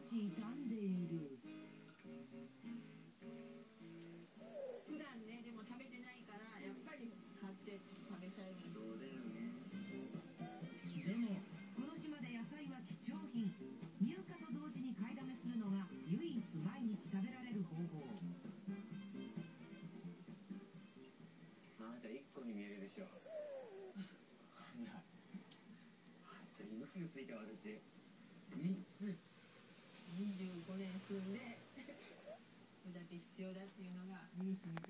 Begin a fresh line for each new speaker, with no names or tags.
ち傷んでいる。
普段ね、でも食べてないから、やっぱり買って食べちゃう。
そうだよね。
でもこの島で野菜は貴重品。入荷と同時に買いだめするのが唯一毎日食べられる方法。
あなた1個に見えるでしょ。なんだ。胃袋ついた私。3つ。
25年住んでこれだけ必要だっていうのが身に染みて